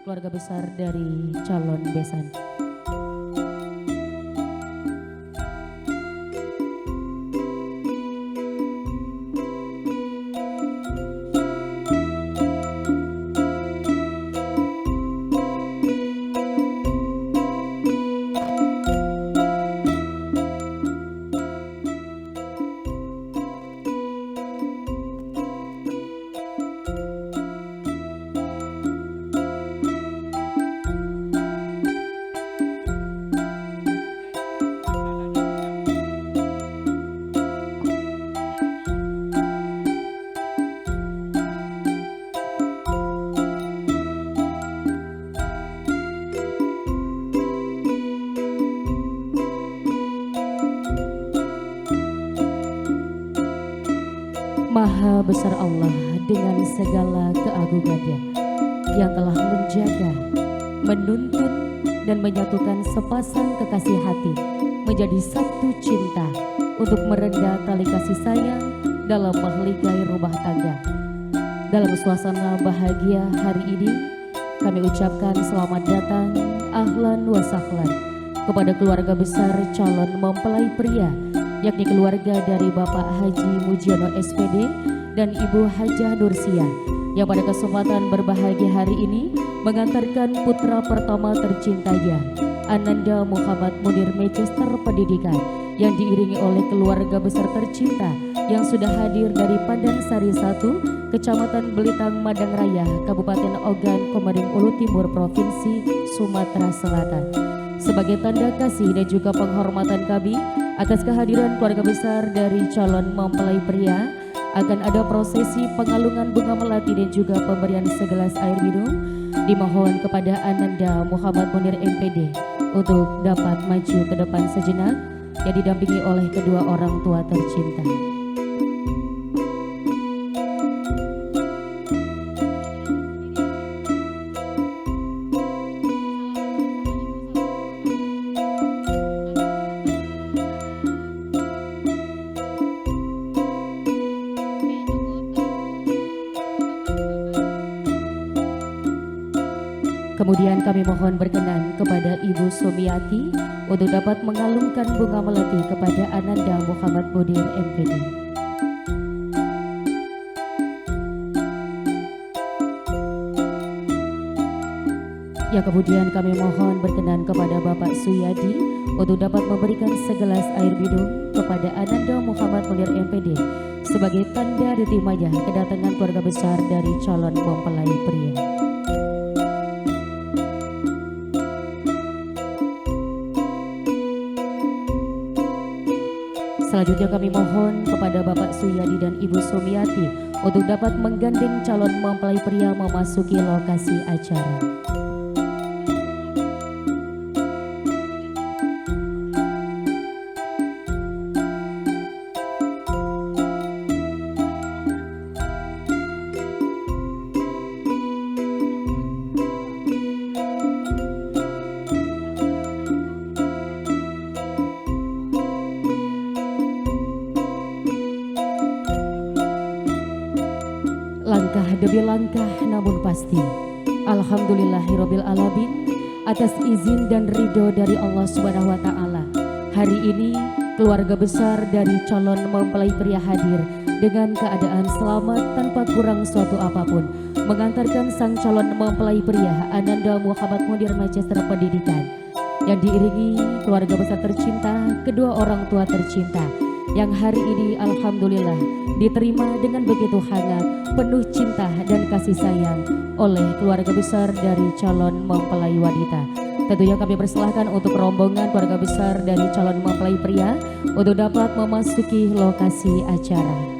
keluarga besar dari calon besan. Maha besar Allah dengan segala keagungannya yang telah menjaga, menuntun, dan menyatukan sepasang kekasih hati menjadi satu cinta untuk meredam tali kasih sayang dalam mahligai rumah tangga. Dalam suasana bahagia hari ini, kami ucapkan selamat datang, ahlan wa sahlan, kepada keluarga besar calon mempelai pria, yakni keluarga dari Bapak Haji Mujiono SPD dan Ibu Hajah Nursia, yang pada kesempatan berbahagia hari ini mengantarkan putra pertama tercintanya, Ananda Muhammad Munir Magister Pendidikan, yang diiringi oleh keluarga besar tercinta yang sudah hadir dari Pandansari 1, Kecamatan Belitang, Madang Raya, Kabupaten Ogan Komering Ulu Timur, Provinsi Sumatera Selatan. Sebagai tanda kasih dan juga penghormatan kami atas kehadiran keluarga besar dari calon mempelai pria, akan ada prosesi pengalungan bunga melati dan juga pemberian segelas air minum. Dimohon kepada Ananda Muhammad Munir MPD untuk dapat maju ke depan sejenak, yang didampingi oleh kedua orang tua tercinta. Kemudian kami mohon berkenan kepada Ibu Sumiati untuk dapat mengalungkan bunga melati kepada Ananda Muhammad Munir MPD. Yang kemudian kami mohon berkenan kepada Bapak Suyadi untuk dapat memberikan segelas air minum kepada Ananda Muhammad Munir MPD sebagai tanda diterimanya kedatangan keluarga besar dari calon mempelai pria. Selanjutnya kami mohon kepada Bapak Suyadi dan Ibu Sumiati untuk dapat menggandeng calon mempelai pria memasuki lokasi acara. Langkah demi langkah namun pasti, alhamdulillahirabbil alamin, atas izin dan ridho dari Allah Subhanahu wa taala. Hari ini keluarga besar dari calon mempelai pria hadir dengan keadaan selamat tanpa kurang suatu apapun, mengantarkan sang calon mempelai pria Ananda Muhammad Munir Magister Pendidikan, yang diiringi keluarga besar tercinta, kedua orang tua tercinta, yang hari ini alhamdulillah diterima dengan begitu hangat, penuh cinta dan kasih sayang oleh keluarga besar dari calon mempelai wanita. Tentunya kami persilahkan untuk rombongan keluarga besar dari calon mempelai pria untuk dapat memasuki lokasi acara.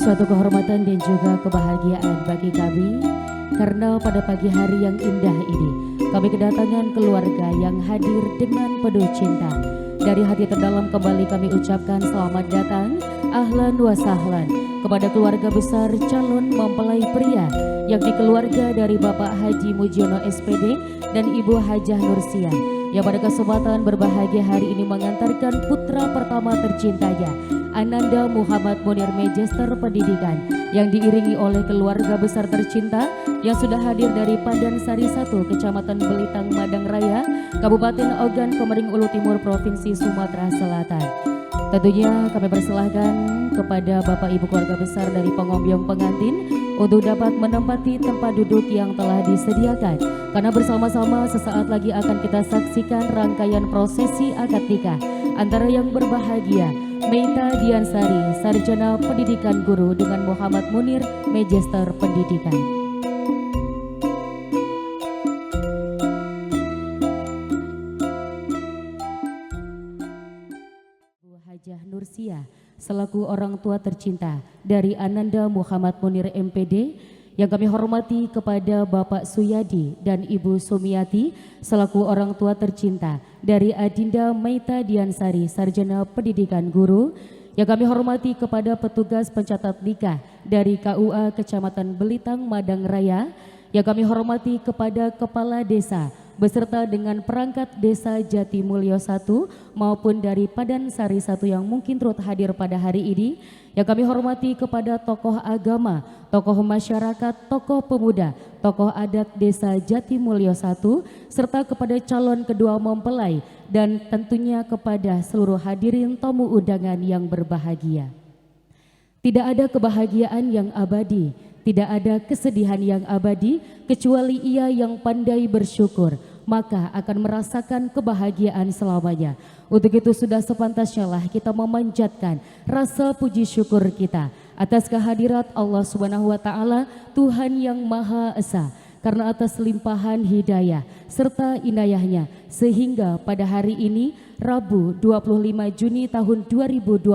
Suatu kehormatan dan juga kebahagiaan bagi kami karena pada pagi hari yang indah ini kami kedatangan keluarga yang hadir dengan penuh cinta. Dari hati terdalam kembali kami ucapkan selamat datang, ahlan wa sahlan kepada keluarga besar calon mempelai pria, yakni keluarga dari Bapak Haji Mujiono SPD dan Ibu Hajah Nursia, yang pada kesempatan berbahagia hari ini mengantarkan putra pertama tercintanya, Ananda Muhammad Munir Magister Pendidikan, yang diiringi oleh keluarga besar tercinta yang sudah hadir dari Padansari 1, Kecamatan Belitang, Madang Raya, Kabupaten Ogan Komering Ulu Timur, Provinsi Sumatera Selatan. Tentunya kami persilahkan kepada Bapak Ibu keluarga besar dari pengombyong pengantin untuk dapat menempati tempat duduk yang telah disediakan, karena bersama-sama sesaat lagi akan kita saksikan rangkaian prosesi akad nikah antara yang berbahagia Meita Diansari, Sarjana Pendidikan Guru, dengan Muhammad Munir, Magister Pendidikan. Hajah Nursia selaku orang tua tercinta dari Ananda Muhammad Munir MPD, yang kami hormati kepada Bapak Suyadi dan Ibu Sumiati selaku orang tua tercinta dari Adinda Meita Diansari, Sarjana Pendidikan Guru, yang kami hormati kepada petugas pencatat nikah dari KUA Kecamatan Belitang, Madang Raya, yang kami hormati kepada Kepala Desa beserta dengan perangkat Desa Jatimulyo 1 maupun dari Padansari 1 yang mungkin turut hadir pada hari ini, yang kami hormati kepada tokoh agama, tokoh masyarakat, tokoh pemuda, tokoh adat Desa Jatimulyo 1, serta kepada calon kedua mempelai, dan tentunya kepada seluruh hadirin tamu undangan yang berbahagia. Tidak ada kebahagiaan yang abadi, tidak ada kesedihan yang abadi, kecuali ia yang pandai bersyukur, maka akan merasakan kebahagiaan selamanya. Untuk itu sudah sepantasnya lah kita memanjatkan rasa puji syukur kita atas kehadirat Allah Subhanahu wa Ta'ala, Tuhan yang Maha Esa, karena atas limpahan hidayah serta inayahnya, sehingga pada hari ini Rabu 25 Juni tahun 2025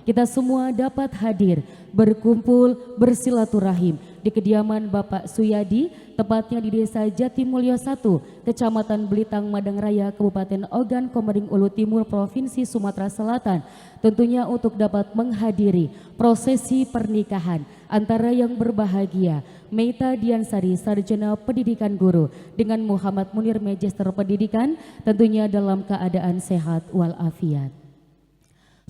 kita semua dapat hadir, berkumpul, bersilaturahim di kediaman Bapak Suyadi, tepatnya di Desa Jatimulyo 1, Kecamatan Belitang, Madang Raya, Kabupaten Ogan Komering Ulu Timur, Provinsi Sumatera Selatan, tentunya untuk dapat menghadiri prosesi pernikahan antara yang berbahagia Meita Diansari, Sarjana Pendidikan Guru, dengan Muhammad Munir, Magister Pendidikan, tentunya dalam keadaan sehat walafiat.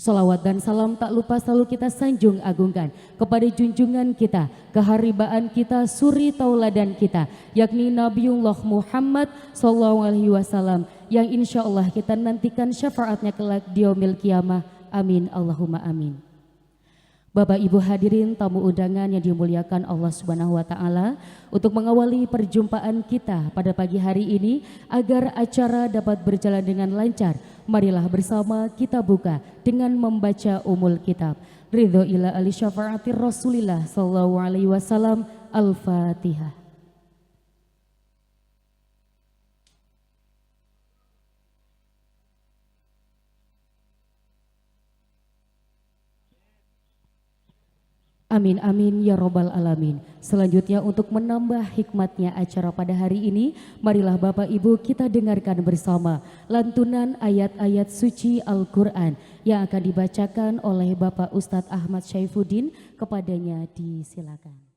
Salawat dan salam tak lupa selalu kita sanjung agungkan kepada junjungan kita, keharibaan kita, suri tauladan kita, yakni Nabiullah Muhammad SAW, yang insya Allah kita nantikan syafaatnya kelak di yaumil qiyamah. Amin Allahumma amin. Bapak Ibu hadirin tamu undangan yang dimuliakan Allah Subhanahu wa Ta'ala, untuk mengawali perjumpaan kita pada pagi hari ini agar acara dapat berjalan dengan lancar, marilah bersama kita buka dengan membaca umul kitab. Ridho ila ali syafa'atir Rasulillah sallallahu alaihi wasallam. Al-Fatihah. Amin amin ya robbal alamin. Selanjutnya untuk menambah hikmatnya acara pada hari ini, marilah Bapak Ibu kita dengarkan bersama lantunan ayat-ayat suci Al-Quran yang akan dibacakan oleh Bapak Ustadz Ahmad Syaifuddin. Kepadanya disilakan.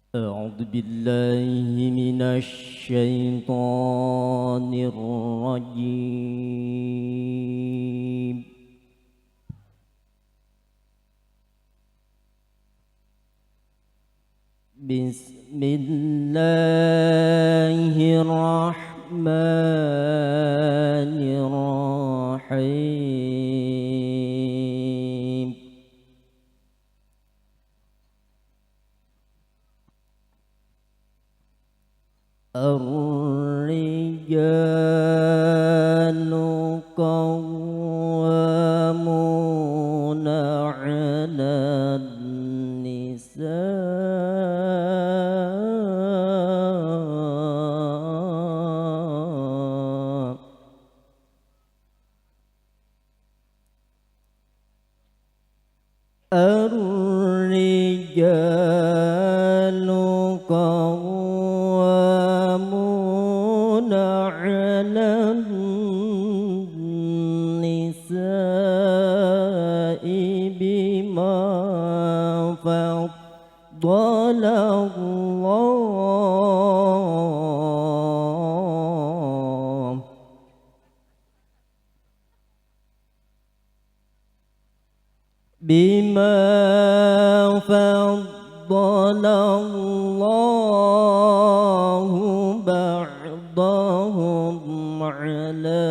أعوذ بالله من الشيطان الرجيم. بسم الله الرحمن الرحيم. الرجال قوامون على النساء Allah bima faddalallahu ba'dahum ala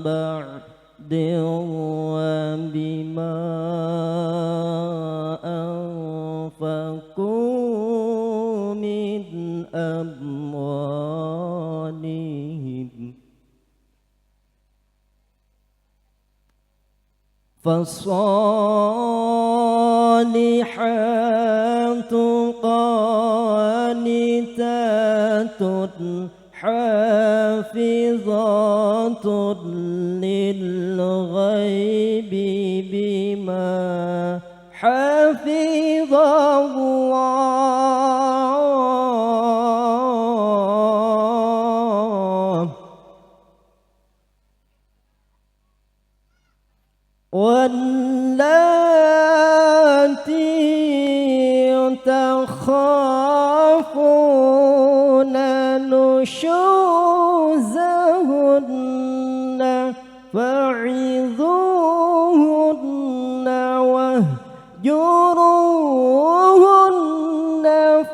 ba'din wa bima anfaqu min amwalihim فالصالحات قانتات حافظات للغيب بما حفظ الله واللاتي تخافون نشوزهن فعظوهن واهجروهن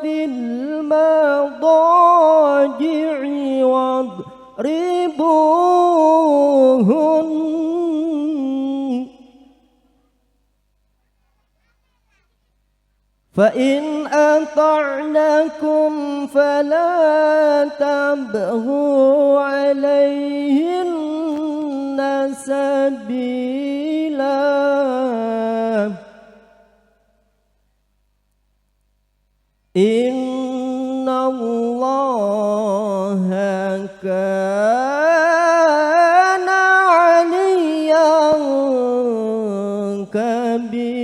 في المضاجع واضربوهن فإن أطعنكم فلا تبغوا عليهن سبيلا إن الله كان عليا كبيرا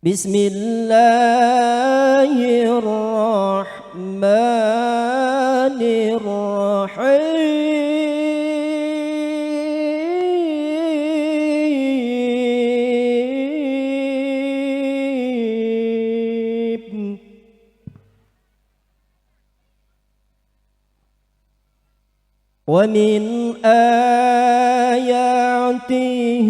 بسم الله الرحمن الرحيم ومن آياته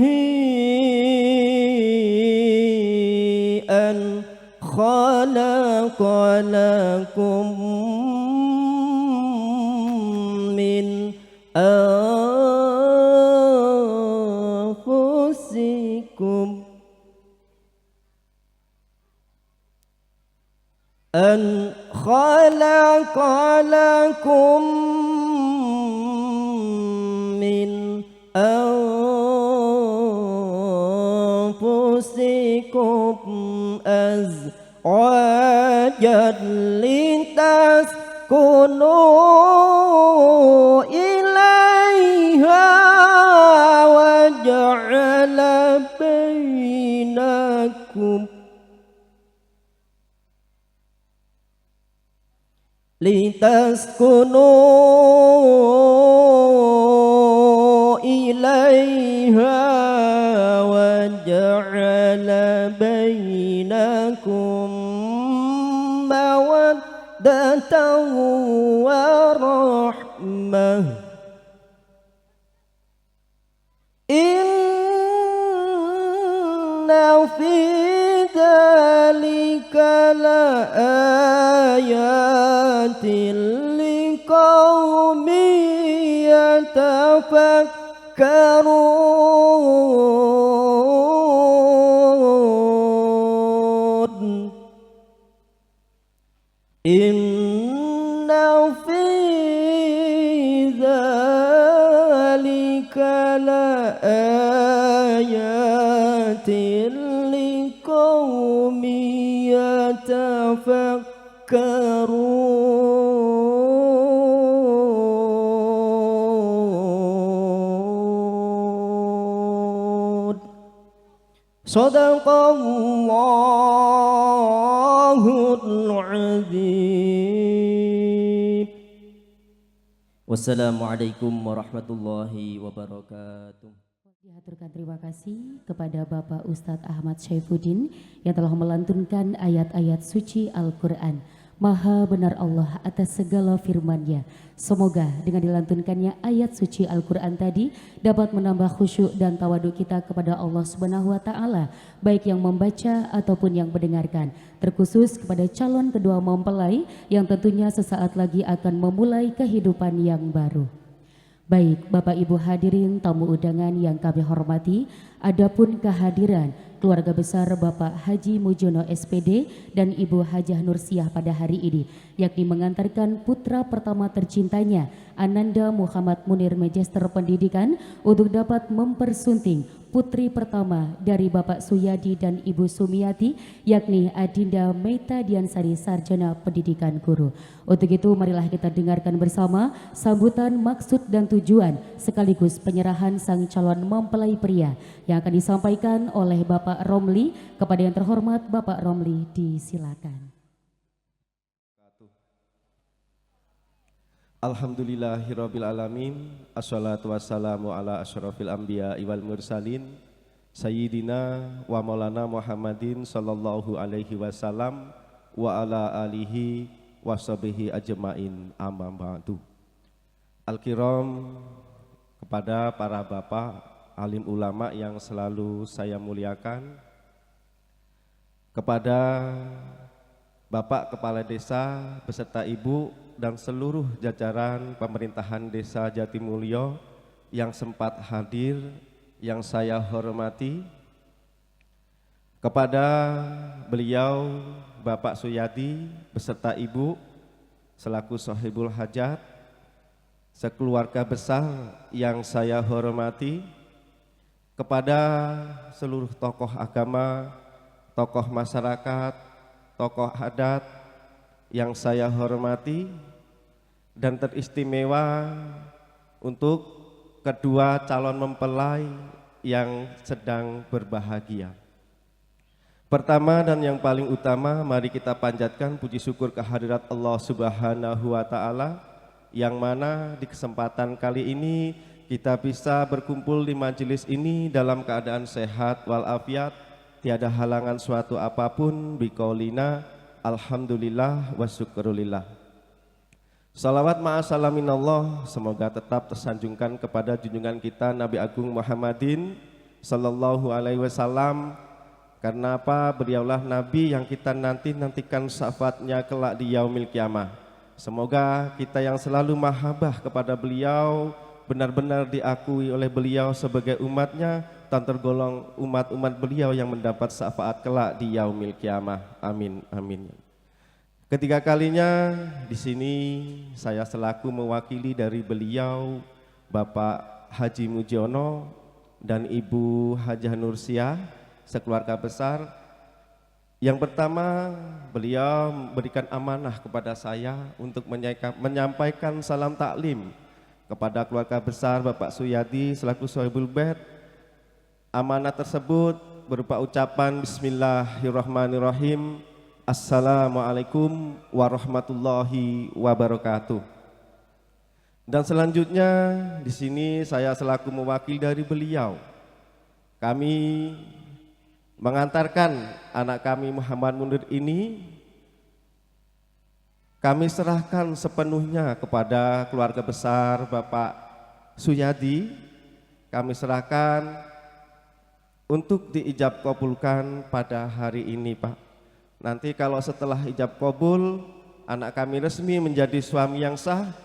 أن خلق لكم من أنفسكم أن خلق لكم من أنفسكم أزواجا لتسكنوا إليها وجعل بينكم لتسكنوا إليها وجعل بينكم مودة ورحمة إن في ذلك لآيات لقوم يتفكرون إن في ذلك لآيات لقوم يتفكرون صدق الله العظيم والسلام عليكم ورحمة الله وبركاته. mengaturkan terima kasih kepada Bapak Ustadz Ahmad Syaifuddin yang telah melantunkan ayat-ayat suci Al-Quran. Maha benar Allah atas segala firman-Nya. Semoga dengan dilantunkannya ayat suci Al-Quran tadi dapat menambah khusyuk dan tawaduk kita kepada Allah Subhanahu wa Ta'ala, baik yang membaca ataupun yang mendengarkan. Terkhusus kepada calon kedua mempelai yang tentunya sesaat lagi akan memulai kehidupan yang baru. Baik Bapak Ibu hadirin tamu undangan yang kami hormati, adapun kehadiran keluarga besar Bapak Haji Mujono SPD dan Ibu Hajah Nursiah pada hari ini, yakni mengantarkan putra pertama tercintanya Ananda Muhammad Munir Magister Pendidikan untuk dapat mempersunting putri pertama dari Bapak Suyadi dan Ibu Sumiati, yakni Adinda Meita Diansari Sarjana Pendidikan Guru. Untuk itu marilah kita dengarkan bersama sambutan, maksud dan tujuan sekaligus penyerahan sang calon mempelai pria yang akan disampaikan oleh Bapak Romli. Kepada yang terhormat Bapak Romli, disilakan. Alhamdulillahirabbil alamin. Assalatu wassalamu ala asyrafil anbiya wal mursalin sayyidina wa maulana Muhammadin sallallahu alaihi wasallam wa ala alihi washabihi ajmain, amma ba'du. Al-kiram, kepada para bapak alim ulama yang selalu saya muliakan, kepada Bapak Kepala Desa beserta Ibu dan seluruh jajaran pemerintahan Desa Jatimulyo yang sempat hadir, yang saya hormati, kepada beliau Bapak Suyadi beserta Ibu selaku Sohibul Hajat, sekeluarga besar yang saya hormati, kepada seluruh tokoh agama, tokoh masyarakat, tokoh adat yang saya hormati, dan teristimewa untuk kedua calon mempelai yang sedang berbahagia. Pertama dan yang paling utama, mari kita panjatkan puji syukur kehadirat Allah Subhanahu wa Ta'ala, yang mana di kesempatan kali ini kita bisa berkumpul di majelis ini dalam keadaan sehat walafiat, tiada halangan suatu apapun, biqaulina alhamdulillah wa syukrulillah. Salawat ma'asalaminallah semoga tetap tersanjungkan kepada junjungan kita Nabi Agung Muhammadin sallallahu alaihi wasallam. Karena apa? Beliaulah Nabi yang kita nantikan syafaatnya kelak di yaumil kiamah. Semoga kita yang selalu mahabbah kepada beliau benar-benar diakui oleh beliau sebagai umatnya dan tergolong umat-umat beliau yang mendapat syafaat kelak di yaumil kiamah. Amin, amin. Ketiga kalinya di sini saya selaku mewakili dari beliau Bapak Haji Mujono dan Ibu Hajah Nursiah sekeluarga besar. Yang pertama, beliau memberikan amanah kepada saya untuk menyampaikan salam taklim kepada keluarga besar Bapak Suyadi selaku Sohibul Bait. Amanah tersebut berupa ucapan Bismillahirrahmanirrahim, Assalamualaikum warahmatullahi wabarakatuh. Dan selanjutnya di sini saya selaku mewakili dari beliau, kami mengantarkan anak kami Muhammad Munir ini, kami serahkan sepenuhnya kepada keluarga besar Bapak Suyadi. Kami serahkan untuk diijab kabulkan pada hari ini, Pak. Nanti kalau setelah ijab kabul, anak kami resmi menjadi suami yang sah,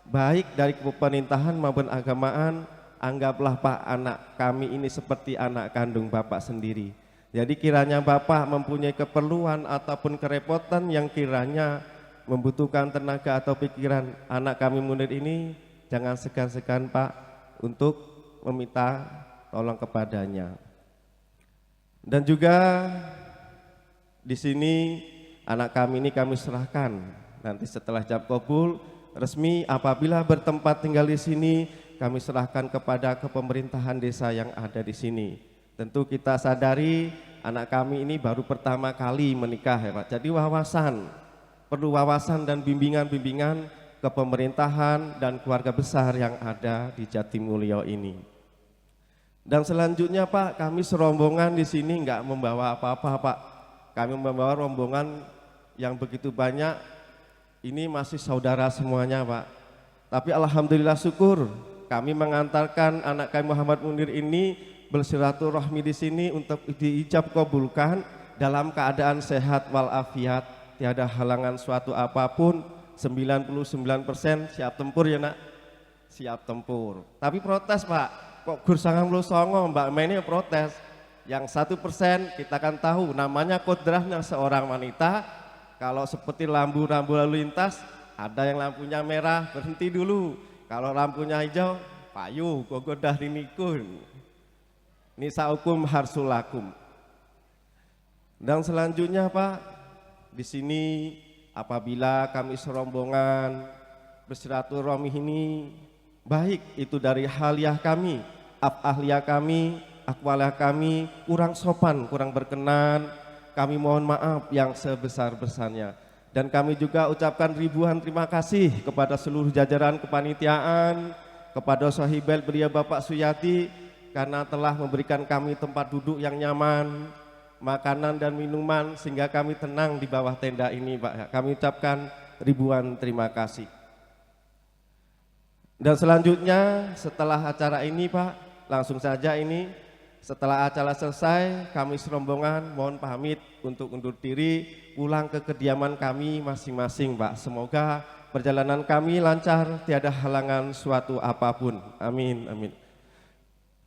baik dari pemerintahan maupun agamaan, anggaplah Pak anak kami ini seperti anak kandung Bapak sendiri. Jadi kiranya Bapak mempunyai keperluan ataupun kerepotan yang kiranya membutuhkan tenaga atau pikiran anak kami Munir ini, jangan segan-segan Pak untuk meminta tolong kepadanya. Dan juga di sini anak kami ini kami serahkan nanti setelah ijab kabul resmi, apabila bertempat tinggal di sini, kami serahkan kepada kepemerintahan desa yang ada di sini. Tentu kita sadari anak kami ini baru pertama kali menikah ya Pak. Jadi perlu wawasan dan bimbingan-bimbingan kepemerintahan dan keluarga besar yang ada di Jatimulyo ini. Dan selanjutnya Pak, kami serombongan di sini nggak membawa apa-apa Pak. Kami membawa rombongan yang begitu banyak, ini masih saudara semuanya Pak. Tapi alhamdulillah syukur, kami mengantarkan anak kami Muhammad Munir ini bersilaturahmi di sini untuk diijab kabulkan dalam keadaan sehat walafiat, tiada halangan suatu apapun. 99% siap tempur ya nak, siap tempur. Tapi protes Pak, kok Gur 99 Mbak Meni protes. Yang 1% kita kan tahu namanya kodrahnya seorang wanita. Kalau seperti lampu-lampu lalu lintas, ada yang lampunya merah berhenti dulu. Kalau lampunya hijau, payu gogodah dinikun. Nisa hukum harsulakum. Dan selanjutnya Pak, di sini apabila kami serombongan bersilaturahmi ini, baik itu dari haliah kami, af'ahliyah kami, akwaliah kami kurang sopan, kurang berkenan, kami mohon maaf yang sebesar-besarnya. Dan kami juga ucapkan ribuan terima kasih kepada seluruh jajaran kepanitiaan, kepada sahibel belia Bapak Suyati, karena telah memberikan kami tempat duduk yang nyaman, makanan dan minuman sehingga kami tenang di bawah tenda ini Pak. Kami ucapkan ribuan terima kasih. Dan selanjutnya setelah acara ini Pak, langsung saja ini setelah acara selesai kami serombongan mohon pamit untuk undur diri pulang ke kediaman kami masing-masing Pak. Semoga perjalanan kami lancar, tiada halangan suatu apapun. Amin, amin.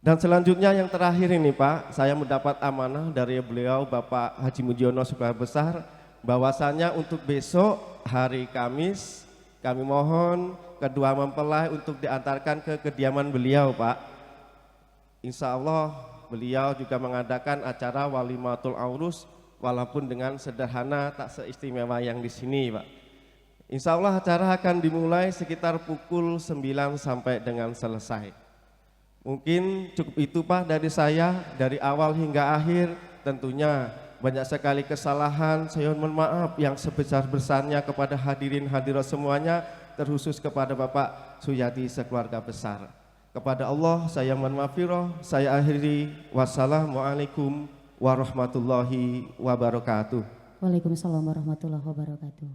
Dan selanjutnya yang terakhir ini Pak, saya mendapat amanah dari beliau Bapak Haji Mujiono Sukar Besar, bahwasannya untuk besok hari Kamis kami mohon kedua mempelai untuk diantarkan ke kediaman beliau Pak. Insya Allah beliau juga mengadakan acara walimatul aurus walaupun dengan sederhana, tak seistimewa yang di sini Pak. Insya Allah acara akan dimulai sekitar pukul 9 sampai dengan selesai. Mungkin cukup itu Pak dari saya, dari awal hingga akhir. Tentunya banyak sekali kesalahan, saya mohon maaf yang sebesar-besarnya kepada hadirin hadirat semuanya, terkhusus kepada Bapak Suyati sekeluarga besar. Kepada Allah saya mohon maghfirah, saya akhiri. Wassalamualaikum warahmatullahi wabarakatuh. Waalaikumsalam warahmatullahi wabarakatuh.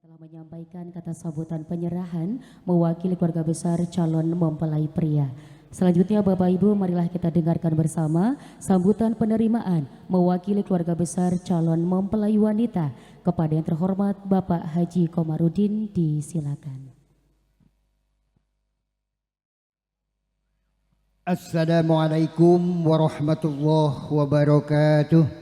Telah menyampaikan kata sambutan penyerahan mewakili keluarga besar calon mempelai pria. Selanjutnya Bapak Ibu, marilah kita dengarkan bersama sambutan penerimaan mewakili keluarga besar calon mempelai wanita. Kepada yang terhormat Bapak Haji Komarudin, disilakan. Assalamualaikum warahmatullahi wabarakatuh.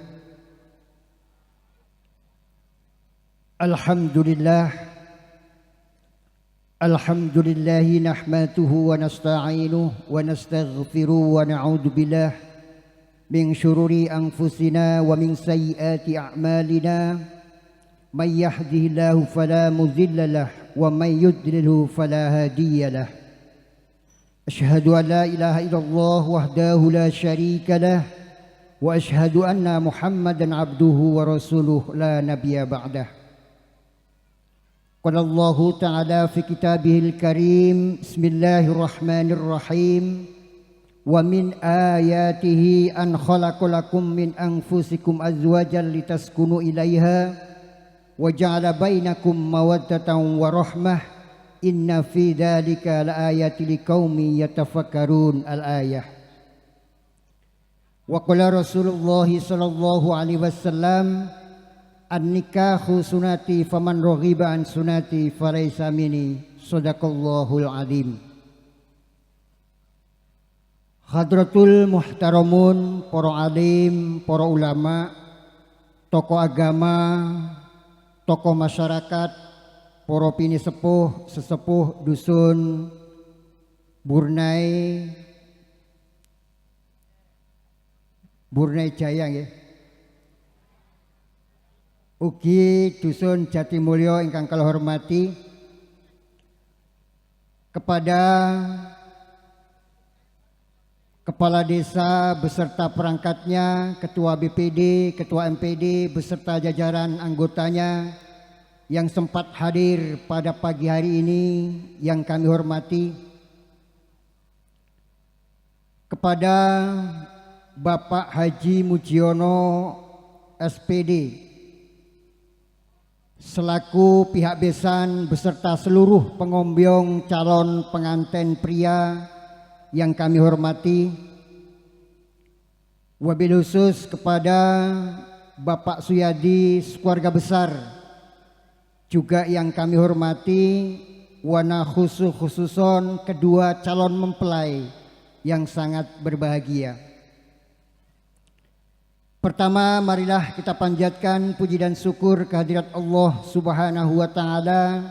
Alhamdulillahi nahmaduhu wa nasta'inuhu wa nastaghfiruhu wa na'udzu billah min syururi anfusina wa min sayyiati a'malina. May yahdihillahu fala mudilla lahu wa may yudlilhu fala hadiya lahu. Asyhadu an la ilaha illallah wahdahu la syarika lah wa asyhadu anna Muhammadan abduhu wa rasuluh la nabiyya ba'dah. Qala Allah Ta'ala fi kitabihil karim, bismillahirrahmanirrahim, wa min ayatihi an khalaqalakum min anfusikum azwajan litaskunu ilaiha wa ja'ala bainakum mawaddatan wa rahmah, inna fi dzalika laayatil liqaumin yatafakkarun. Al-ayah. Wa qala Rasulullah sallallahu alaihi wasallam, an-nikahu sunati faman raghiba an sunati falaysa minni. Shadaqallahul azim. Hadratul muhtaramun, para alim, para ulama, tokoh agama, tokoh masyarakat, para pini sepuh, sesepuh dusun Burnai Jaya nggih. Ugi dusun Jatimulyo ingkang kula hormati, kepada Kepala Desa beserta perangkatnya, Ketua BPD, Ketua MPD beserta jajaran anggotanya yang sempat hadir pada pagi hari ini yang kami hormati. kepada Bapak Haji Mujiono SPD selaku pihak besan beserta seluruh pengombyong calon pengantin pria yang kami hormati, wabil khusus kepada Bapak Suyadi sekeluarga besar juga yang kami hormati, wana khususon kedua calon mempelai yang sangat berbahagia. Pertama, marilah kita panjatkan puji dan syukur kehadirat Allah Subhanahu wa taala.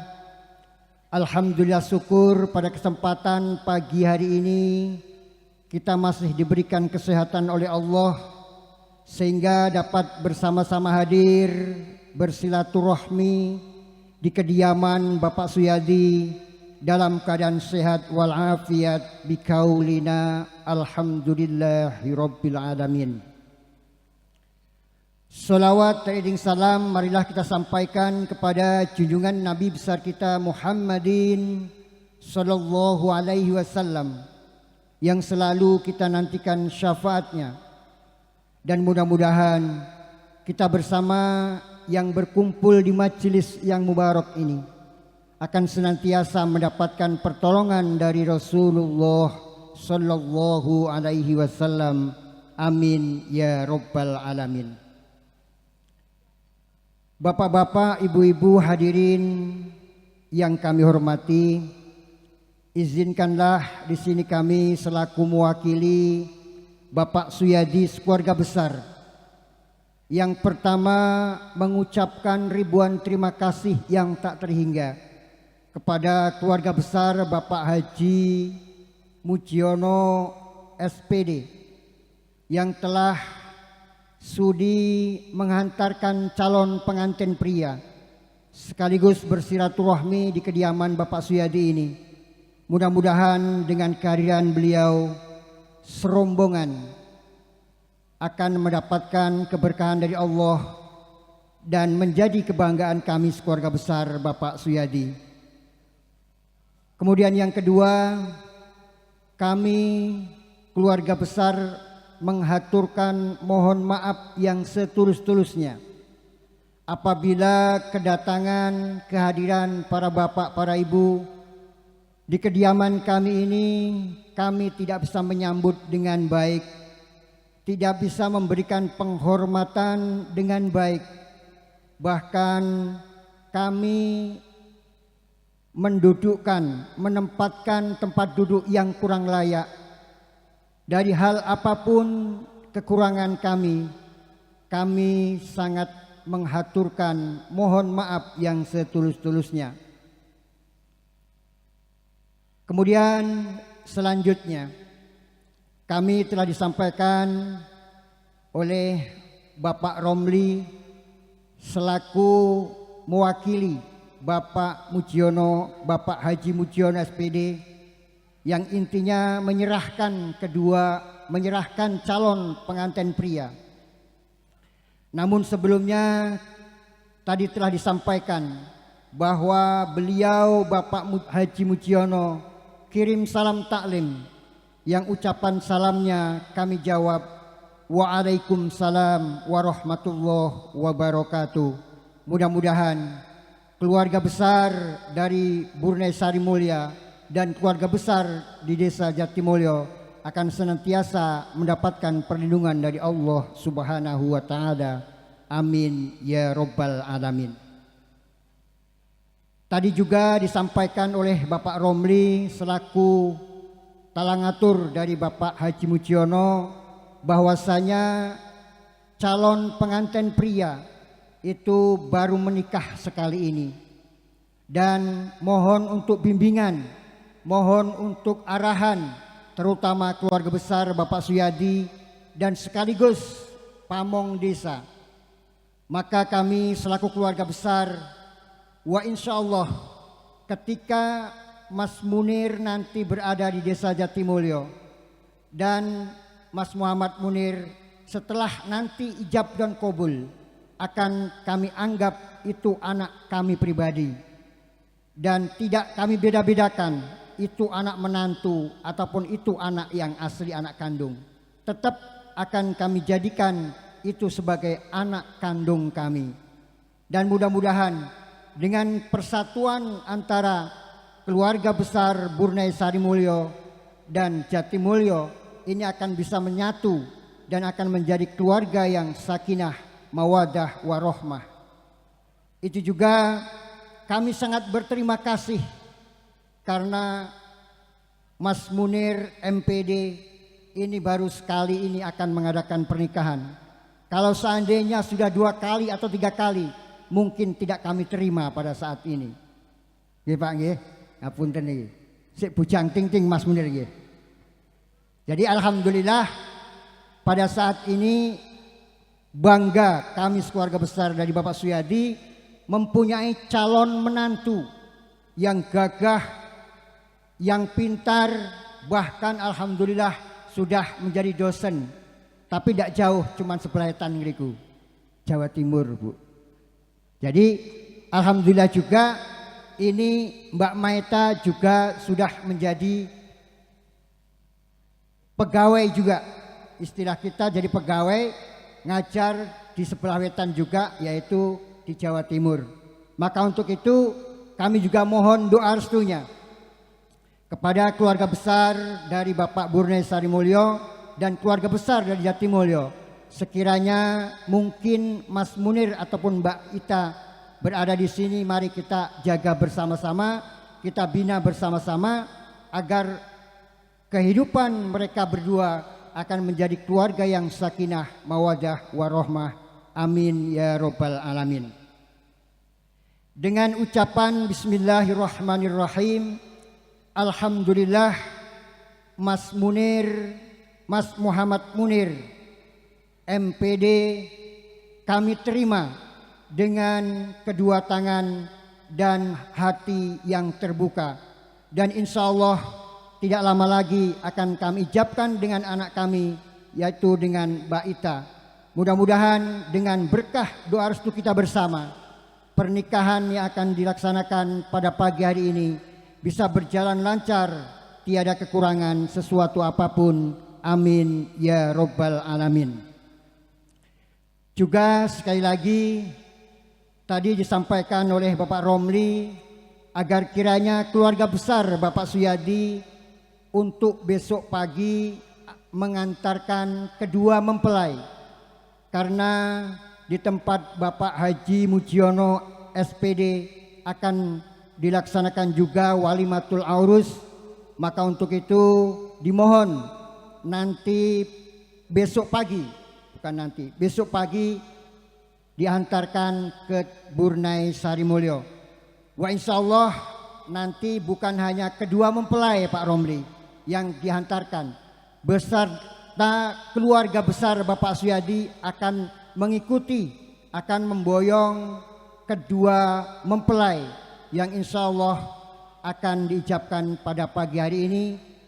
Alhamdulillah, syukur pada kesempatan pagi hari ini kita masih diberikan kesehatan oleh Allah sehingga dapat bersama-sama hadir bersilaturahmi di kediaman Bapak Suyadi dalam keadaan sehat walafiat bikaulina alhamdulillahirabbil alamin. Salawat dan salam marilah kita sampaikan kepada junjungan Nabi besar kita Muhammadin sallallahu alaihi wasallam yang selalu kita nantikan syafaatnya, dan mudah-mudahan kita bersama yang berkumpul di majelis yang mubarak ini akan senantiasa mendapatkan pertolongan dari Rasulullah sallallahu alaihi wasallam. Amin ya rabbal alamin. Bapak-bapak, ibu-ibu hadirin yang kami hormati, izinkanlah di sini kami selaku mewakili Bapak Suyadi sekeluarga besar yang pertama mengucapkan ribuan terima kasih yang tak terhingga kepada keluarga besar Bapak Haji Mujiono SPD yang telah sudi menghantarkan calon pengantin pria sekaligus bersilaturahmi di kediaman Bapak Suyadi ini. Mudah-mudahan dengan kehadiran beliau serombongan akan mendapatkan keberkahan dari Allah dan menjadi kebanggaan kami sekeluarga besar Bapak Suyadi. Kemudian yang kedua, kami keluarga besar menghaturkan mohon maaf yang setulus-tulusnya apabila kedatangan kehadiran para bapak, para ibu di kediaman kami ini kami tidak bisa menyambut dengan baik, tidak bisa memberikan penghormatan dengan baik, bahkan kami menempatkan tempat duduk yang kurang layak. Dari hal apapun kekurangan kami sangat menghaturkan mohon maaf yang setulus-tulusnya. Kemudian selanjutnya kami telah disampaikan oleh Bapak Romli selaku mewakili Bapak Mujiono, Bapak Haji Mujiono SPD, yang intinya menyerahkan calon pengantin pria. Namun sebelumnya tadi telah disampaikan bahwa beliau Bapak Haji Mujiono kirim salam taklim, yang ucapan salamnya kami jawab Waalaikumsalam warahmatullahi wabarakatuh. Mudah-mudahan keluarga besar dari Burnai Sari Mulia dan keluarga besar di Desa Jatimulyo akan senantiasa mendapatkan perlindungan dari Allah Subhanahu wa taala. Amin ya rabbal alamin. Tadi juga disampaikan oleh Bapak Romli selaku talangatur dari Bapak Haji Mujiono bahwasanya calon pengantin pria itu baru menikah sekali ini, dan mohon untuk bimbingan, mohon untuk arahan terutama keluarga besar Bapak Suyadi dan sekaligus pamong desa. Maka kami selaku keluarga besar insya Allah ketika Mas Munir nanti berada di Desa Jatimulyo dan Mas Muhammad Munir setelah nanti ijab dan qabul akan kami anggap itu anak kami pribadi dan tidak kami beda-bedakan itu anak menantu ataupun itu anak yang asli anak kandung, tetap akan kami jadikan itu sebagai anak kandung kami. Dan mudah-mudahan dengan persatuan antara keluarga besar Burnai Sarimulyo dan Jatimulyo ini akan bisa menyatu dan akan menjadi keluarga yang sakinah, mawadah, warohmah. Itu juga kami sangat berterima kasih karena Mas Munir MPD ini baru sekali ini akan mengadakan pernikahan. Kalau seandainya sudah 2 kali atau 3 kali, mungkin tidak kami terima pada saat ini. Nggih Pak nggih, ngapunten niki. Sik bujang ting-ting Mas Munir nggih. Jadi alhamdulillah pada saat ini bangga kami sekeluarga besar dari Bapak Suyadi mempunyai calon menantu yang gagah, yang pintar, bahkan alhamdulillah sudah menjadi dosen. Tapi tidak jauh, cuman sebelahan ngriku, Jawa Timur, Bu. Jadi alhamdulillah juga ini Mbak Maeta juga sudah menjadi pegawai juga. Istilah kita jadi pegawai, ngajar di sebelah wetan juga, yaitu di Jawa Timur. Maka untuk itu kami juga mohon doa restunya kepada keluarga besar dari Bapak Burnai Sarimulyo dan keluarga besar dari Jatimulyo. Sekiranya mungkin Mas Munir ataupun Mbak Ita berada di sini, mari kita jaga bersama-sama, kita bina bersama-sama agar kehidupan mereka berdua akan menjadi keluarga yang sakinah, mawadah, warohmah. Amin ya robbal alamin. Dengan ucapan Bismillahirrahmanirrahim, alhamdulillah Mas Munir, Mas Muhammad Munir MPD kami terima dengan kedua tangan dan hati yang terbuka. Dan insya Allah tidak lama lagi akan kami ijabkan dengan anak kami, yaitu dengan Mbak Ita. Mudah-mudahan dengan berkah doa restu kita bersama, pernikahan yang akan dilaksanakan pada pagi hari ini bisa berjalan lancar, tiada kekurangan sesuatu apapun. Amin ya robbal alamin. Juga sekali lagi tadi disampaikan oleh Bapak Romli agar kiranya keluarga besar Bapak Suyadi untuk besok pagi mengantarkan kedua mempelai, karena di tempat Bapak Haji Mujiono SPD akan dilaksanakan juga walimatul aurus. Maka untuk itu dimohon nanti besok pagi, bukan nanti, besok pagi diantarkan ke Burnai Sarimulyo. Wa insya Allah nanti bukan hanya kedua mempelai Pak Romli yang dihantarkan, beserta keluarga besar Bapak Suyadi akan mengikuti, akan memboyong kedua mempelai yang insya Allah akan diijabkan pada pagi hari ini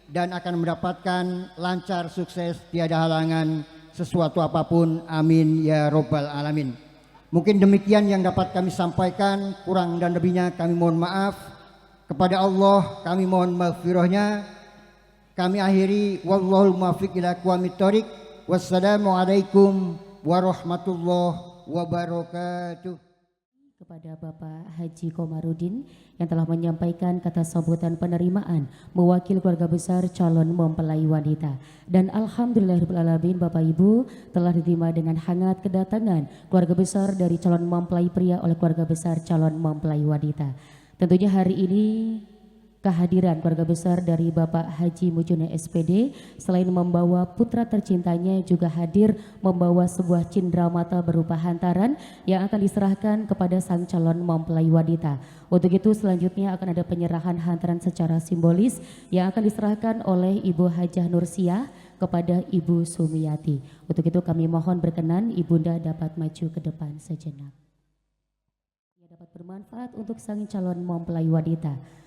dan akan mendapatkan lancar, sukses, tiada halangan sesuatu apapun. Amin ya robbal alamin. Mungkin demikian yang dapat kami sampaikan, kurang dan lebihnya kami mohon maaf. Kepada Allah kami mohon maghfirahnya. Kami akhiri, wallahul muwaffiq ila aqwamit thoriq. Wassalamualaikum warahmatullahi wabarakatuh. Kepada Bapak Haji Komarudin yang telah menyampaikan kata sambutan penerimaan mewakili keluarga besar calon mempelai wanita. Dan alhamdulillahirrahmanirrahim, Bapak Ibu telah diterima dengan hangat kedatangan keluarga besar dari calon mempelai pria oleh keluarga besar calon mempelai wanita. Tentunya hari ini kehadiran keluarga besar dari Bapak Haji Mujiono SPD selain membawa putra tercintanya juga hadir membawa sebuah cindramata berupa hantaran yang akan diserahkan kepada sang calon mempelai wanita. Untuk itu selanjutnya akan ada penyerahan hantaran secara simbolis yang akan diserahkan oleh Ibu Hajah Nursiah kepada Ibu Sumiyati. Untuk itu kami mohon berkenan Ibunda dapat maju ke depan sejenak. Ia dapat bermanfaat untuk sang calon mempelai wanita.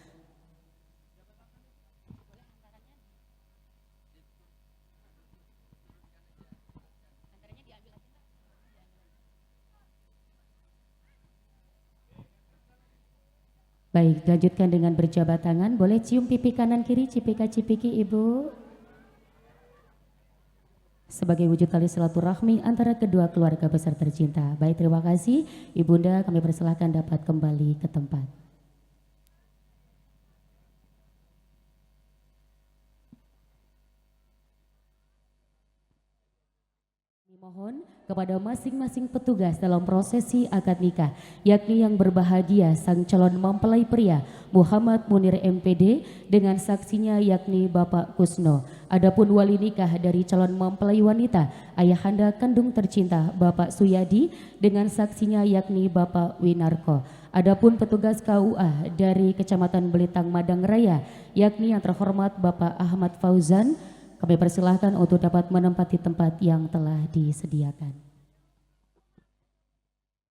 Baik, lanjutkan dengan berjabat tangan. Boleh cium pipi kanan kiri, cipika-cipiki Ibu. Sebagai wujud tali silaturahmi antara kedua keluarga besar tercinta. Baik, terima kasih. Ibunda, kami persilahkan dapat kembali ke tempat. Mohon kepada masing-masing petugas dalam prosesi akad nikah, yakni yang berbahagia sang calon mempelai pria Muhammad Munir MPD dengan saksinya yakni Bapak Kusno. Adapun wali nikah dari calon mempelai wanita, ayahanda kandung tercinta Bapak Suyadi dengan saksinya yakni Bapak Winarko. Adapun petugas KUA dari Kecamatan Belitang Madang Raya, yakni yang terhormat Bapak Ahmad Fauzan, kami persilahkan untuk dapat menempati tempat yang telah disediakan.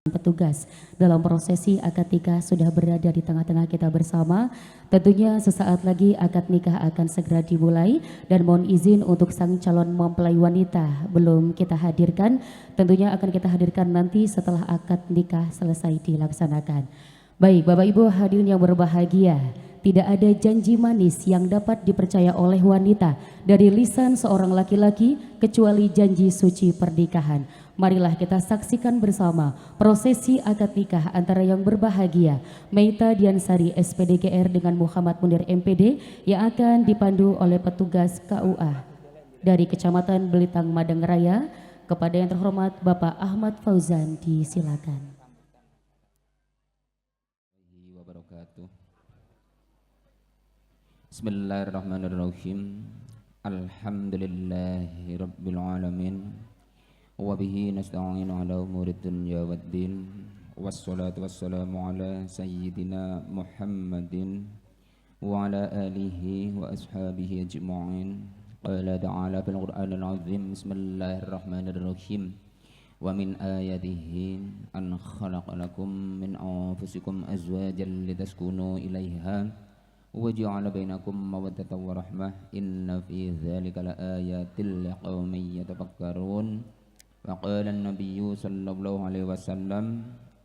Petugas dalam prosesi akad nikah sudah berada di tengah-tengah kita bersama. Tentunya sesaat lagi akad nikah akan segera dimulai dan mohon izin untuk sang calon mempelai wanita belum kita hadirkan. Tentunya akan kita hadirkan nanti setelah akad nikah selesai dilaksanakan. Baik, Bapak Ibu hadirin yang berbahagia, tidak ada janji manis yang dapat dipercaya oleh wanita dari lisan seorang laki-laki kecuali janji suci pernikahan. Marilah kita saksikan bersama prosesi akad nikah antara yang berbahagia Meita Diansari SPDGR dengan Muhammad Munir MPD yang akan dipandu oleh petugas KUA dari Kecamatan Belitang Madang Raya. Kepada yang terhormat Bapak Ahmad Fauzan, disilakan. Bismillahirrahmanirrahim. Alhamdulillahi rabbil alamin. Wa bihi nasta'inu ala umurid dunya waddin. Wassalatu wassalamu ala sayyidina Muhammadin wa ala alihi wa ashabihi ajma'in. Qala ta'ala fil Qur'anil azim. Bismillahirrahmanirrahim. Wa min ayatihi an khalaqa lakum min anfusikum azwajan litaskunu ilaiha وَجَعَلَ بَيْنَكُمْ مَوَدَّةً وَرَحْمَةً إِنَّ فِي ذَلِكَ لَآيَاتٍ لِقَوْمٍ يَتَفَكَّرُونَ وَقَالَ النَّبِيُّ صلى الله عليه وسلم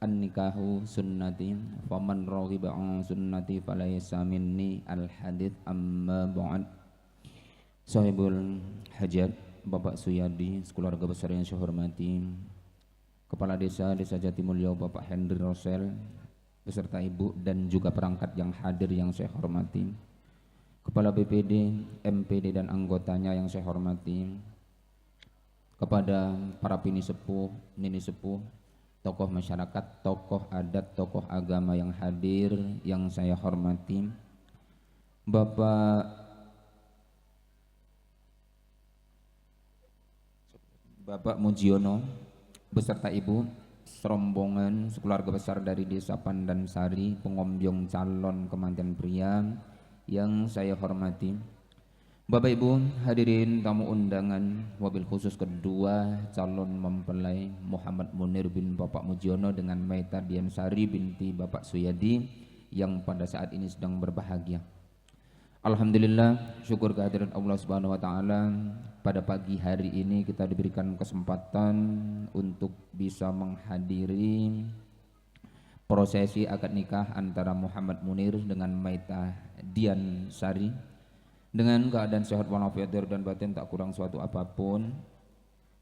النِّكَاحُ سُنَّتِي فَمَنْ رَغِبَ عَنْ سُنَّتِي فَلَيْسَ مِنِّي الْحَدِيثُ أَمَّا بَعْدُ. Sahibul Hajat Bapak Suyadi, sekeluarga besar yang saya hormati, Kepala Desa Jatimulyo Bapak Henry Rosel beserta Ibu dan juga perangkat yang hadir yang saya hormati, Kepala BPD, MPD dan anggotanya yang saya hormati, kepada para pini sepuh, nini sepuh, tokoh masyarakat, tokoh adat, tokoh agama yang hadir yang saya hormati, Bapak Mujiono beserta Ibu, serombongan sekeluarga besar dari Desa Pandansari, pengombyong calon kemanten pria yang saya hormati, Bapak Ibu hadirin tamu undangan, wabil khusus kedua calon mempelai Muhammad Munir bin Bapak Mujiono dengan Meita Diansari binti Bapak Suyadi yang pada saat ini sedang berbahagia. Alhamdulillah, syukur kehadiran Allah Subhanahu wa taala, pada pagi hari ini kita diberikan kesempatan untuk bisa menghadiri prosesi akad nikah antara Muhammad Munir dengan Meita Diansari dengan keadaan sehat walafiat dan batin tak kurang suatu apapun.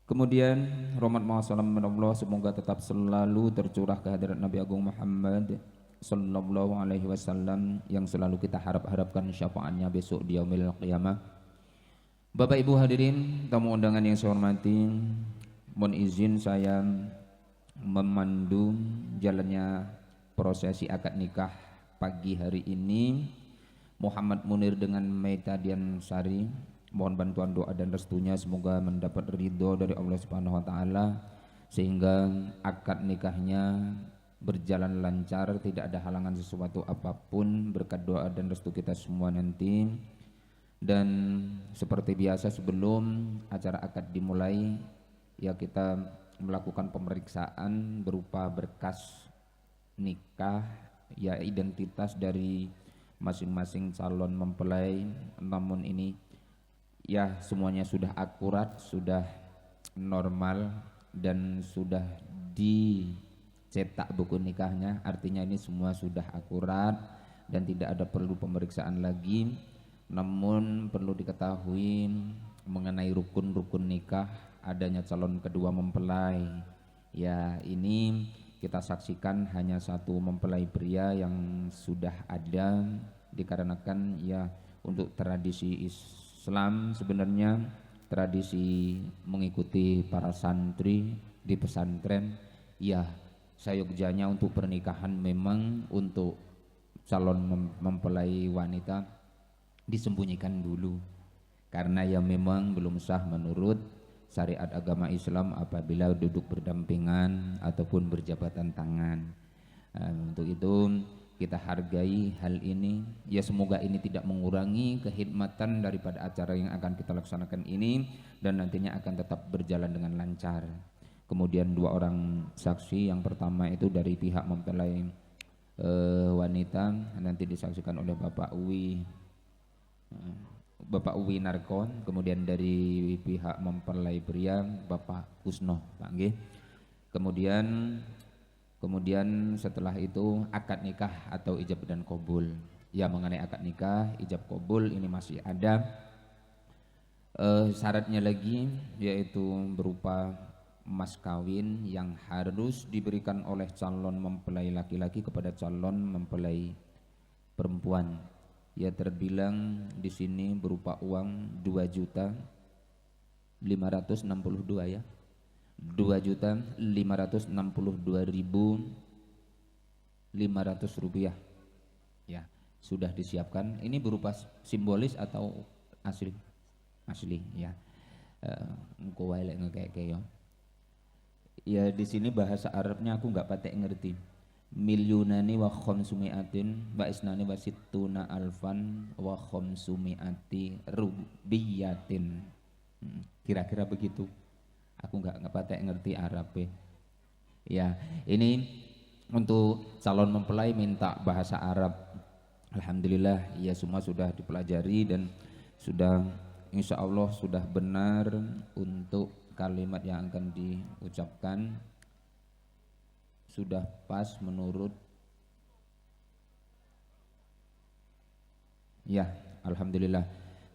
Kemudian rahmat mahasalam Allah semoga tetap selalu tercurah kehadiran Nabi Agung Muhammad sallallahu alaihi wasallam yang selalu kita harapkan syafaatnya besok di yaumil qiyamah. Bapak Ibu hadirin tamu undangan yang saya hormati, mohon izin saya memandu jalannya prosesi akad nikah pagi hari ini Muhammad Munir dengan Meita Diansari. Mohon bantuan doa dan restunya semoga mendapat ridho dari Allah Subhanahu wa taala sehingga akad nikahnya berjalan lancar, tidak ada halangan sesuatu apapun, berkat doa dan restu kita semua nanti. Dan seperti biasa sebelum acara akad dimulai, ya kita melakukan pemeriksaan berupa berkas nikah, ya identitas dari masing-masing calon mempelai. Namun ini ya semuanya sudah akurat, sudah normal dan sudah di cetak buku nikahnya, artinya ini semua sudah akurat dan tidak ada perlu pemeriksaan lagi. Namun perlu diketahui mengenai rukun-rukun nikah, adanya calon kedua mempelai. Ya, ini kita saksikan hanya satu mempelai pria yang sudah ada, dikarenakan ya untuk tradisi Islam sebenarnya tradisi mengikuti para santri di pesantren, ya sayogjanya untuk pernikahan memang untuk calon mempelai wanita disembunyikan dulu karena ya memang belum sah menurut syariat agama Islam apabila duduk berdampingan ataupun berjabatan tangan. Untuk itu kita hargai hal ini, ya semoga ini tidak mengurangi kehikmatan daripada acara yang akan kita laksanakan ini dan nantinya akan tetap berjalan dengan lancar. Kemudian 2 orang saksi, yang pertama itu dari pihak mempelai wanita nanti disaksikan oleh Bapak Uwi Narkon, kemudian dari pihak mempelai pria Bapak Kusno, Pak nggih. Kemudian setelah itu akad nikah atau ijab dan qabul. Ya, mengenai akad nikah, ijab qabul ini masih ada syaratnya lagi, yaitu berupa mas kawin yang harus diberikan oleh calon mempelai laki-laki kepada calon mempelai perempuan. Ya, terbilang di sini berupa uang 2.562 ya. 2.562.500 rupiah. Ya, sudah disiapkan. Ini berupa simbolis atau asli? Asli ya. Engko wae lek ngekeke ya. Ya di sini bahasa Arabnya aku nggak patek ngerti. Milyunani wa khamsumiatin wa isnani wa sittuna alfan wa khamsumiati rubiyatin. Kira-kira begitu. Aku nggak patek ngerti Arab ya. Ini untuk calon mempelai minta bahasa Arab. Alhamdulillah ya semua sudah dipelajari dan sudah insya Allah sudah benar untuk kalimat yang akan diucapkan, sudah pas menurut ya. Alhamdulillah.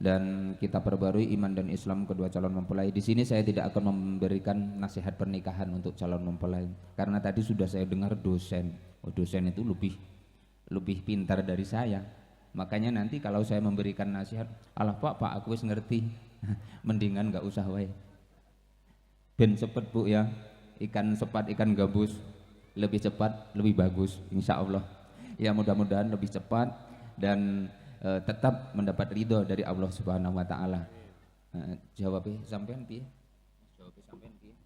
Dan kita perbarui iman dan Islam kedua calon mempelai. Di sini saya tidak akan memberikan nasihat pernikahan untuk calon mempelai karena tadi sudah saya dengar dosen itu lebih pintar dari saya. Makanya nanti kalau saya memberikan nasihat, alah pak aku wis ngerti, mendingan nggak usah wae. Ben cepet bu ya, ikan sepat ikan gabus, lebih cepat lebih bagus insya Allah. Ya mudah-mudahan lebih cepat dan tetap mendapat ridho dari Allah Subhanahu wa taala. Jawabnya sampean piye? Jawabnya piye?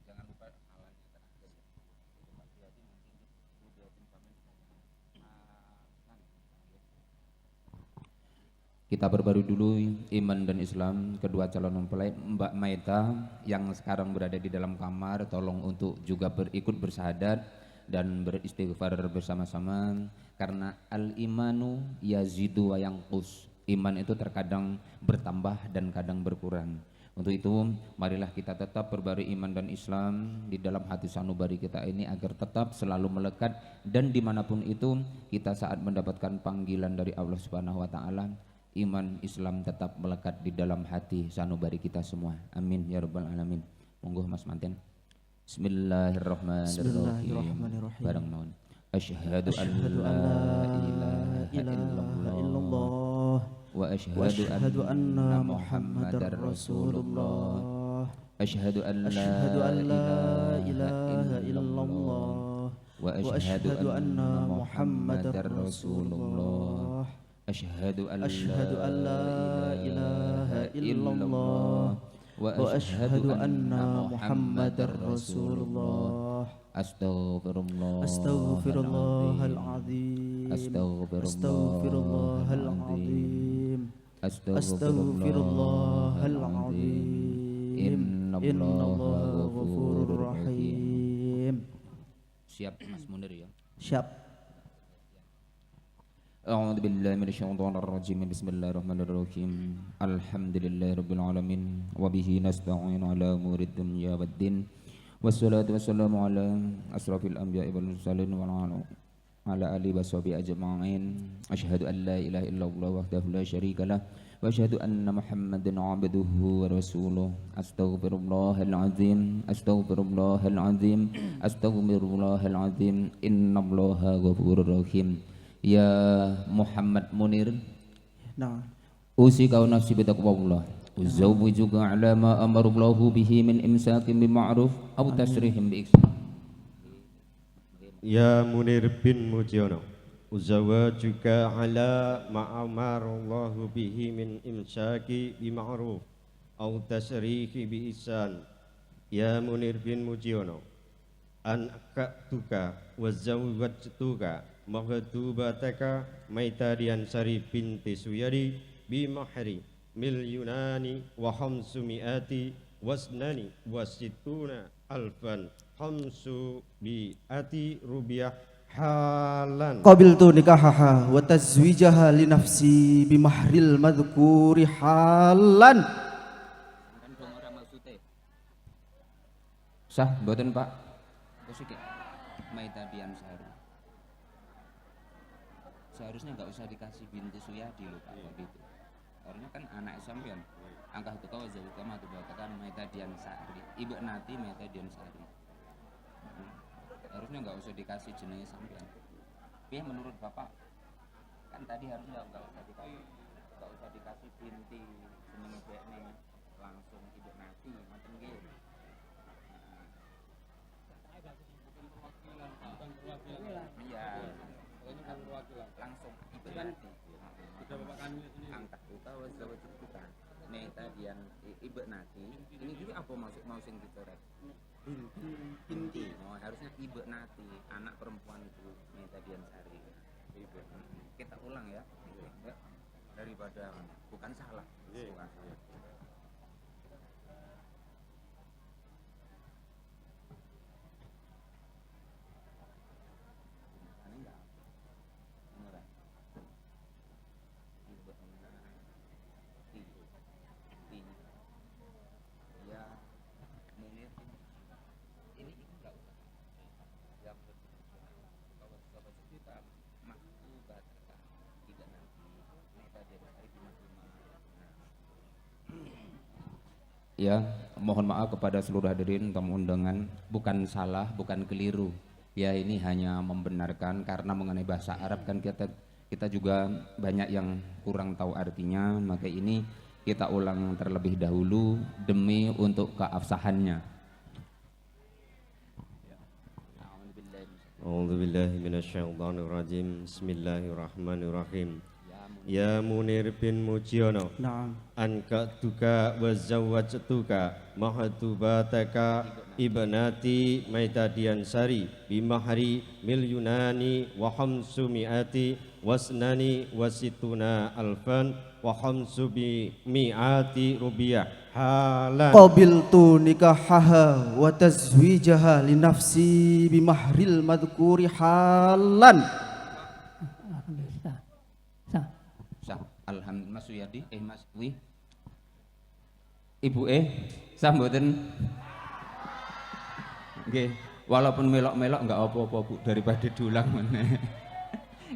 Jangan lupa halannya terakhir. Kita perbarui dulu iman dan Islam kedua calon mempelai. Mbak Maita yang sekarang berada di dalam kamar, tolong untuk juga ikut bersyahadat dan beristighfar bersama-sama karena al-imanu yazidu wa yanqus. Iman itu terkadang bertambah dan kadang berkurang. Untuk itu marilah kita tetap perbarui iman dan Islam di dalam hati sanubari kita ini agar tetap selalu melekat dan dimanapun itu kita saat mendapatkan panggilan dari Allah Subhanahu wa taala, iman Islam tetap melekat di dalam hati sanubari kita semua. Amin ya rabbal alamin. Monggo Mas Manten. Bismillahirrahmanirrahim. Bareng mawon. Asyhadu an la ilaha illallah wa asyhadu anna Muhammadar Rasulullah. Asyhadu an la ilaha illallah wa asyhadu anna Muhammadar Rasulullah. Asyhadu an la ilaha illallah wa asyhadu anna Muhammadar Rasulullah. Astaghfirullahal azim. Astaghfirullahal azim. Astaghfirullahal azim. Innallaha ghafurur rahim. Siap Mas Munir ya? Siap. أعوذ بالله من الشيطان الرجيم بسم الله الرحمن الرحيم الحمد لله رب العالمين وبه نستعين على أمور الدنيا والدين والصلاة والسلام على أشرف الأنبياء والمرسلين وعلى آله وصحبه أجمعين أشهد أن لا إله إلا الله وحده لا شريك له وأشهد أن محمدا عبده ورسوله أستغفر الله العظيم أستغفر الله العظيم أستغفر الله العظيم إن الله غفور رحيم يا محمد منير نعم أوصيك ونفسي بتقوى الله أزوجك على ما أمر الله به من إمساك بمعروف أو تسريح بإحسان Ya Munir bin Mujiono, uzawajuka ala ma'amarallahu bihi min imsaki bima'ruf au tasrihi bi ihsan. Ya Munir bin Mujiono, an akatuka wa zawwajtuka maghdubataka Maitadian Sari binti Suyadi bimahri mil yunani wa khamsumiati wasnani wasituna alfan khamsu bi'ati rubiah halan qabiltu nikahaha wa tazwijaha li nafsi bimahril madhkuri halan. Sah mboten Pak? Kusik Maitadian Sari. Seharusnya enggak usah dikasih binti Suyadi loh Pak gitu. Karena kan anak sampean. Angkah itu kau jauh kama tu katakan Maitadian Sari. Ibu Nati Maitadian Sari. Harusnya nggak usah dikasih jenis sampean. Tapi menurut Bapak kan tadi harusnya nggak usah dikasih binti jenenge dekne langsung Ibu Nati ngoten nggih. Iya. Langsung Ibu Nati. Sudah Bapak kan angkat kita wis kita. Maitadian Ibu Nati. Ini apa mau sing dicoret? Binti. Oh, harusnya Ibu Nati, anak perempuan itu Maitadian Sari. Ibu. Kita ulang ya. Ya. Daripada bukan salah. Bukan salah. Ya, mohon maaf kepada seluruh hadirin tamu undangan, bukan salah, bukan keliru. Ya, ini hanya membenarkan karena mengenai bahasa Arab kan kita juga banyak yang kurang tahu artinya, maka ini kita ulang terlebih dahulu demi untuk keabsahannya. A'udzubillahi minasyaitonirrajim. Bismillahirrahmanirrahim. Ya Munir bin Mujiono, Naam. ankatuka wa zawwajtuka mahdubataka ibnati Maitadian Sari bimahri mil yunani wa khamsumiati wasnani wasituna alfan wa khamsu bi mi'ati rubiah halan Qabiltu nikahaha wa tazwijaha li nafsi bimahril madhkuri halan. Sah, alhamdulillah Mas Suyadi, Mas Wi. Ibu sah mboten? Nggih, walaupun melok-melok enggak apa-apa Bu, daripada diulang meneh.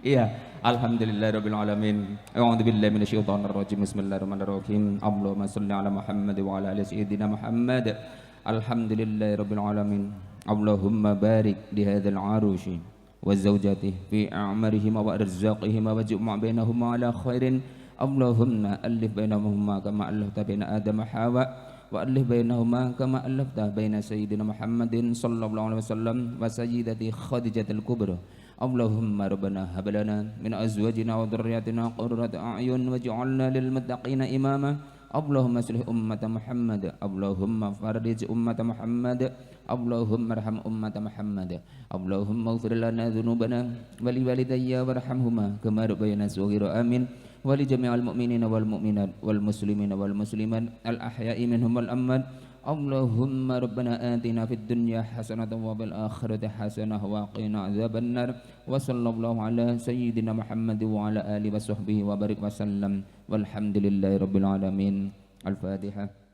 Iya, alhamdulillahirabbil alamin. A'udzu billahi minasyaitonir rajim. Bismillahirrahmanirrahim. Allahumma shalli ala Muhammad wa ala ali sayyidina Muhammad. Alhamdulillahirabbil alamin. Allahumma barik di hadzal arushi wa zawjatihi fi a'marihima wa arzaqihima wa jum'a bainahuma ala khairin. Allahumma alif bainahuma kama allafta baina Adam wa Hawa wa alif bainahuma kama allafta baina sayyidina Muhammadin sallallahu alaihi wasallam wa sayyidati Khadijatul Kubra. Allahumma rabbana hab lana min azwajina wa dhurriyyatina qurrata a'yun waj'alna lil muttaqina imama. Allahumma aslih ummata Muhammad. Allahumma farij ummata Muhammad. Allahumma arham ummata Muhammad. Allahumma ighfir lana dhunubana wa li walidayya warhamhuma kama rabbayana shaghira. Amin. Wa li jami'il mu'minina wal mu'minat wal muslimina wal muslimat al ahya'i minhum wal amwat. Allahumma rabbana atina fid dunya hasanatan wa fil akhirati hasanah wa qina adzabannar. Wa sallallahu ala sayyidina Muhammad wa ala alihi wa sahbihi wa barik wa sallam. Walhamdulillahi rabbil alamin. Al-Fatihah.